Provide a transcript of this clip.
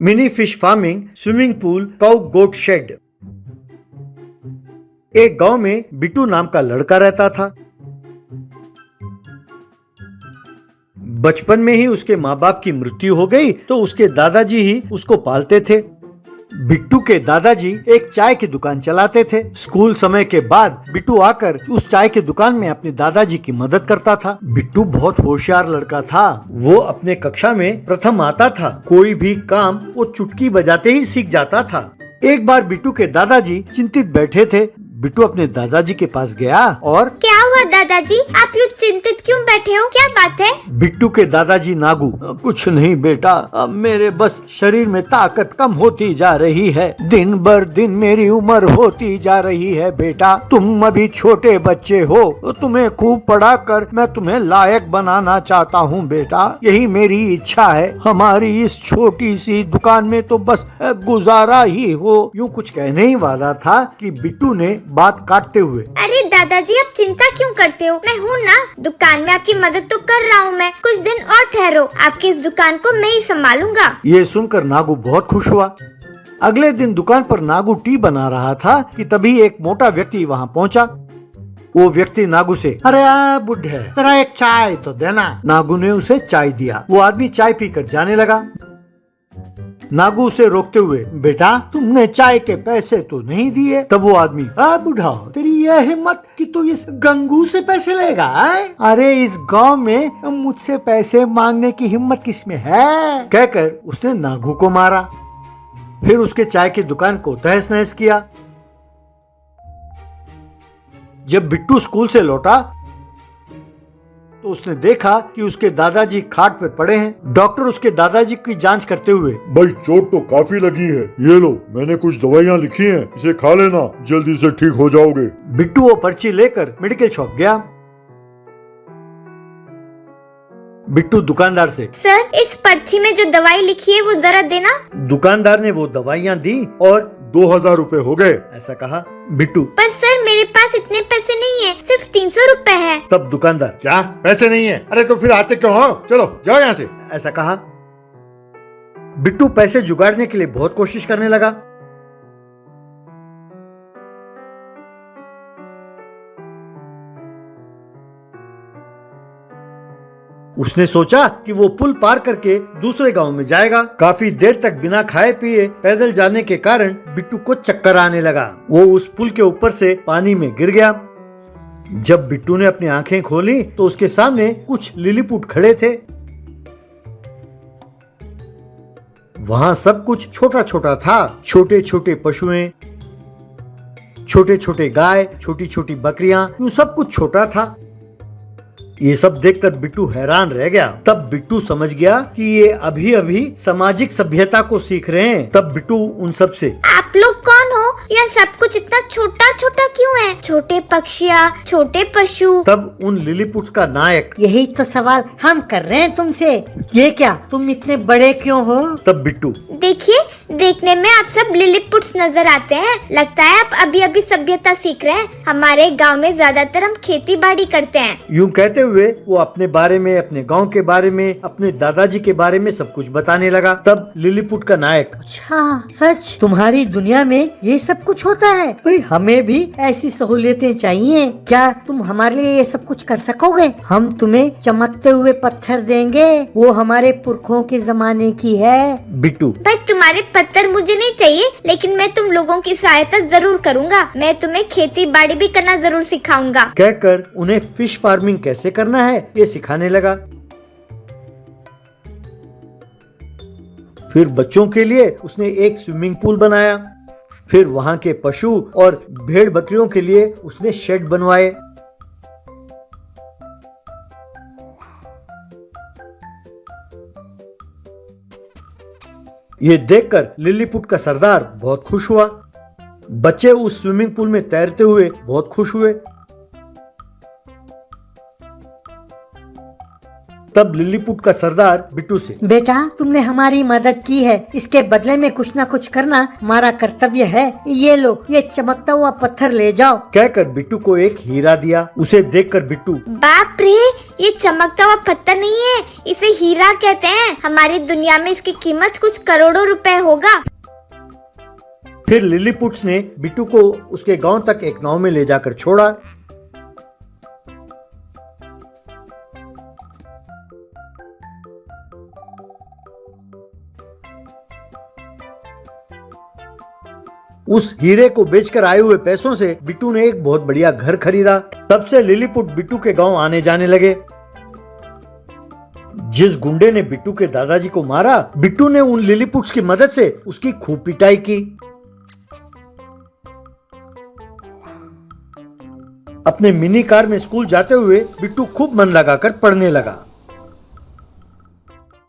Mini fish farming, swimming pool, cow goat shed. एक गांव में बिट्टू नाम का लड़का रहता था। बचपन में ही उसके माँ बाप की मृत्यु हो गई तो उसके दादाजी ही उसको पालते थे। बिट्टू के दादाजी एक चाय की दुकान चलाते थे। स्कूल समय के बाद बिट्टू आकर उस चाय की दुकान में अपने दादाजी की मदद करता था। बिट्टू बहुत होशियार लड़का था। वो अपने कक्षा में प्रथम आता था। कोई भी काम वो चुटकी बजाते ही सीख जाता था। एक बार बिट्टू के दादाजी चिंतित बैठे थे। बिट्टू अपने दादाजी के पास गया और क्या हुआ दादाजी, आप यूँ चिंतित क्यों बैठे हो, क्या बात है? बिट्टू के दादाजी नागू, कुछ नहीं बेटा, अब मेरे बस शरीर में ताकत कम होती जा रही है। दिन बर दिन मेरी उम्र होती जा रही है बेटा। तुम अभी छोटे बच्चे हो, तुम्हें खूब पढ़ा कर मैं तुम्हें लायक बनाना चाहता हूँ बेटा। यही मेरी इच्छा है। हमारी इस छोटी सी दुकान में तो बस गुजारा ही हो। यूँ कुछ कहने ही वाला था कि बिट्टू ने बात काटते हुए, अरे दादाजी आप चिंता क्यों करते हो, मैं हूँ ना, दुकान में आपकी मदद तो कर रहा हूँ मैं। कुछ दिन और ठहरो, आपकी इस दुकान को मैं ही संभालूंगा। ये सुनकर नागू बहुत खुश हुआ। अगले दिन दुकान पर नागू टी बना रहा था कि तभी एक मोटा व्यक्ति वहाँ पहुँचा। वो व्यक्ति नागू से, अरे बुढ़े, तेरा एक चाय तो देना। नागू ने उसे चाय दिया। वो आदमी चाय पीकर जाने लगा। नागू उसे रोकते हुए, बेटा तुमने चाय के पैसे तो नहीं दिए। तब वो आदमी, बुढ़ा, तेरी यह हिम्मत कि तू इस गंगू से पैसे लेगा? अरे इस गांव में मुझसे पैसे मांगने की हिम्मत किसमें है? कहकर उसने नागू को मारा। फिर उसके चाय की दुकान को तहस नहस किया। जब बिट्टू स्कूल से लौटा तो उसने देखा कि उसके दादाजी खाट पर पड़े हैं। डॉक्टर उसके दादाजी की जांच करते हुए, भाई चोट तो काफी लगी है, ये लो मैंने कुछ दवाइयाँ लिखी हैं, इसे खा लेना, जल्दी से ठीक हो जाओगे। बिट्टू वो पर्ची लेकर मेडिकल शॉप गया। बिट्टू दुकानदार से, सर इस पर्ची में जो दवाई लिखी है वो जरा देना। दुकानदार ने वो दवाइयाँ दी और 2000 रुपए हो गए, ऐसा कहा। बिट्टू, पर सर मेरे पास इतने पैसे नहीं है, सिर्फ 300 रुपए है। तब दुकानदार, क्या पैसे नहीं है? अरे तो फिर आते क्यों हो? चलो जाओ यहाँ से। ऐसा कहा। बिट्टू पैसे जुगाड़ने के लिए बहुत कोशिश करने लगा। उसने सोचा कि वो पुल पार करके दूसरे गांव में जाएगा। काफी देर तक बिना खाए पिए पैदल जाने के कारण बिट्टू को चक्कर आने लगा। वो उस पुल के ऊपर से पानी में गिर गया। जब बिट्टू ने अपनी आंखें खोली तो उसके सामने कुछ लिलीपुट खड़े थे। वहां सब कुछ छोटा छोटा था। छोटे छोटे पशुएं, छोटे छोटे गाय, छोटी छोटी बकरियां, यूं सब कुछ छोटा था। ये सब देखकर बिट्टू हैरान रह गया। तब बिट्टू समझ गया कि ये अभी अभी सामाजिक सभ्यता को सीख रहे हैं। तब बिट्टू उन सब से, आप लोग कौन हो? यह सब कुछ इतना छोटा छोटा क्यों है? छोटे पक्षियाँ, छोटे पशु। तब उन लिलीपुट्स का नायक, यही तो सवाल हम कर रहे हैं तुमसे, ये क्या तुम इतने बड़े क्यों हो? तब बिट्टू, देखिए, देखने में आप सब लिलीपुट्स नजर आते हैं। लगता है आप अभी अभी सभ्यता सीख रहे हैं। हमारे गांव में ज्यादातर हम खेती बाड़ी करते हैं। यूं कहते हुए वो अपने बारे में, अपने गांव के बारे में, अपने दादाजी के बारे में सब कुछ बताने लगा। तब लिलीपुट का नायक, अच्छा सच? तुम्हारी दुनिया में ये सब कुछ होता है? भाई हमें भी ऐसी सहूलियतें चाहिए। क्या तुम हमारे लिए ये सब कुछ कर सकोगे? हम तुम्हें चमकते हुए पत्थर देंगे, वो हमारे पुरखों के जमाने की है। बिट्टू, भाई तुम्हारे पत्थर मुझे नहीं चाहिए, लेकिन मैं तुम लोगों की सहायता जरूर करूंगा। मैं तुम्हें खेती बाड़ी भी करना जरूर सिखाऊंगा। कहकर उन्हें फिश फार्मिंग कैसे करना है ये सिखाने लगा। फिर बच्चों के लिए उसने एक स्विमिंग पूल बनाया। फिर वहां के पशु और भेड़ बकरियों के लिए उसने शेड बनवाए। ये देखकर लिलीपुट का सरदार बहुत खुश हुआ। बच्चे उस स्विमिंग पूल में तैरते हुए बहुत खुश हुए। तब लिलीपुट का सरदार बिट्टू से, बेटा तुमने हमारी मदद की है, इसके बदले में कुछ न कुछ करना हमारा कर्तव्य है। ये लो ये चमकता हुआ पत्थर ले जाओ। कहकर बिट्टू को एक हीरा दिया। उसे देखकर बिट्टू, बाप रे, ये चमकता हुआ पत्थर नहीं है, इसे हीरा कहते हैं। हमारी दुनिया में इसकी कीमत कुछ करोड़ों रुपए होगा। फिर लिलीपुट्स ने बिट्टू को उसके गांव तक एक नाव में ले जाकर छोड़ा। उस हीरे को बेचकर आए हुए पैसों से बिट्टू ने एक बहुत बढ़िया घर खरीदा। तब से लिलीपुट बिट्टू के गांव आने जाने लगे। जिस गुंडे ने बिट्टू के दादाजी को मारा, बिट्टू ने उन लिलीपुट्स की मदद से उसकी खूब पिटाई की। अपने मिनी कार में स्कूल जाते हुए बिट्टू खूब मन लगाकर पढ़ने लगा।